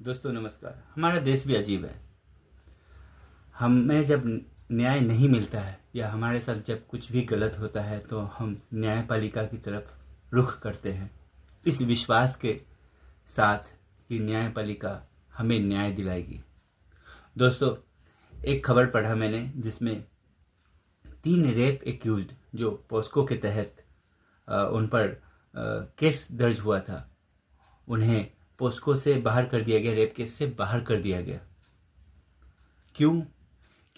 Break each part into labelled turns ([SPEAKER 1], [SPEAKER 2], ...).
[SPEAKER 1] दोस्तों नमस्कार। हमारा देश भी अजीब है। हमें जब न्याय नहीं मिलता है या हमारे साथ जब कुछ भी गलत होता है तो हम न्यायपालिका की तरफ रुख करते हैं, इस विश्वास के साथ कि न्यायपालिका हमें न्याय दिलाएगी। दोस्तों, एक खबर पढ़ा मैंने जिसमें 3 रेप एक्यूज्ड जो पोस्को के तहत उन पर केस दर्ज हुआ था, उन्हें पोस्को से बाहर कर दिया गया, रेप केस से बाहर कर दिया गया। क्यों?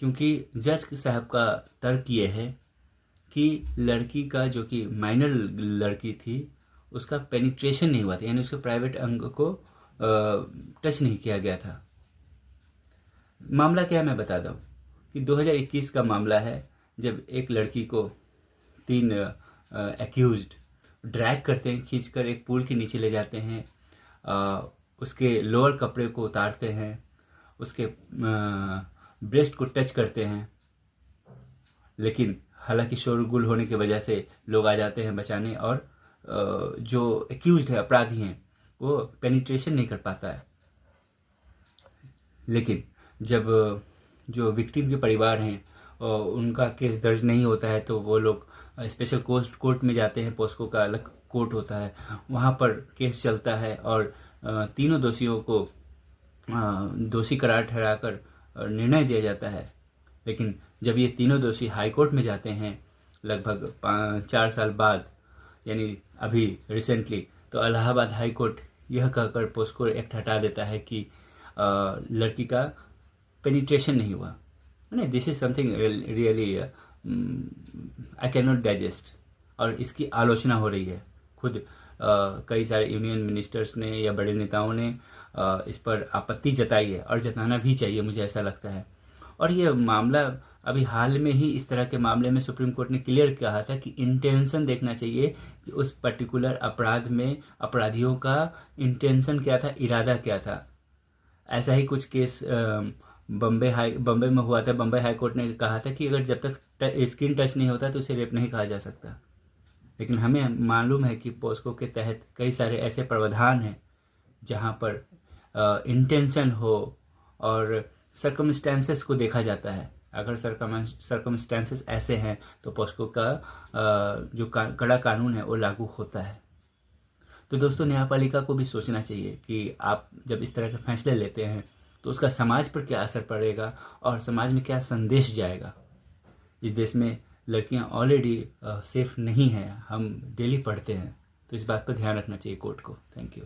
[SPEAKER 1] क्योंकि जज साहब का तर्क ये है कि लड़की का, जो कि माइनर लड़की थी, उसका पेनिट्रेशन नहीं हुआ था, यानी उसके प्राइवेट अंग को टच नहीं किया गया था। मामला क्या है मैं बता दूं कि 2021 का मामला है, जब एक लड़की को 3 एक्यूज्ड ड्रैग करते हैं, खींचकर एक पूल के नीचे ले जाते हैं, उसके लोअर कपड़े को उतारते हैं, उसके ब्रेस्ट को टच करते हैं, लेकिन हालांकि शोरगुल होने की वजह से लोग आ जाते हैं बचाने, और जो एक्यूज्ड है, अपराधी हैं, वो पेनिट्रेशन नहीं कर पाता है। लेकिन जब जो विक्टिम के परिवार हैं उनका केस दर्ज नहीं होता है तो वो लोग स्पेशल कोर्ट में जाते हैं। पोस्को का अलग कोर्ट होता है, वहाँ पर केस चलता है और तीनों दोषियों को दोषी करार ठहराकर निर्णय दिया जाता है। लेकिन जब ये तीनों दोषी हाई कोर्ट में जाते हैं लगभग 4 साल बाद, यानी अभी रिसेंटली, तो इलाहाबाद हाई कोर्ट यह कहकर पोस्को एक्ट हटा देता है कि लड़की का पेनिट्रेशन नहीं हुआ। नहीं, this is something really I can not digest. और इसकी आलोचना हो रही है। खुद कई सारे यूनियन मिनिस्टर्स ने या बड़े नेताओं ने इस पर आपत्ति जताई है, और जताना भी चाहिए, मुझे ऐसा लगता है। और ये मामला अभी हाल में ही, इस तरह के मामले में सुप्रीम कोर्ट ने क्लियर कहा था कि इंटेंशन देखना चाहिए कि उस पर्टिकुलर अपराध में अपराधियों का इंटेंशन क्या था, इरादा क्या था। ऐसा ही कुछ केस बम्बई में हुआ था। बम्बई हाई कोर्ट ने कहा था कि अगर जब तक स्किन टच नहीं होता तो उसे रेप नहीं कहा जा सकता। लेकिन हमें मालूम है कि पोस्को के तहत कई सारे ऐसे प्रावधान हैं जहां पर इंटेंशन हो और सर्कमस्टेंसेस को देखा जाता है। अगर सर्कमस्टेंसेस ऐसे हैं तो पोस्को का जो कड़ा कानून है वो लागू होता है। तो दोस्तों, न्यायपालिका को भी सोचना चाहिए कि आप जब इस तरह के फैसले लेते हैं तो उसका समाज पर क्या असर पड़ेगा और समाज में क्या संदेश जाएगा। इस देश में लड़कियां ऑलरेडी सेफ नहीं हैं, हम डेली पढ़ते हैं, तो इस बात पर ध्यान रखना चाहिए कोर्ट को। Thank you.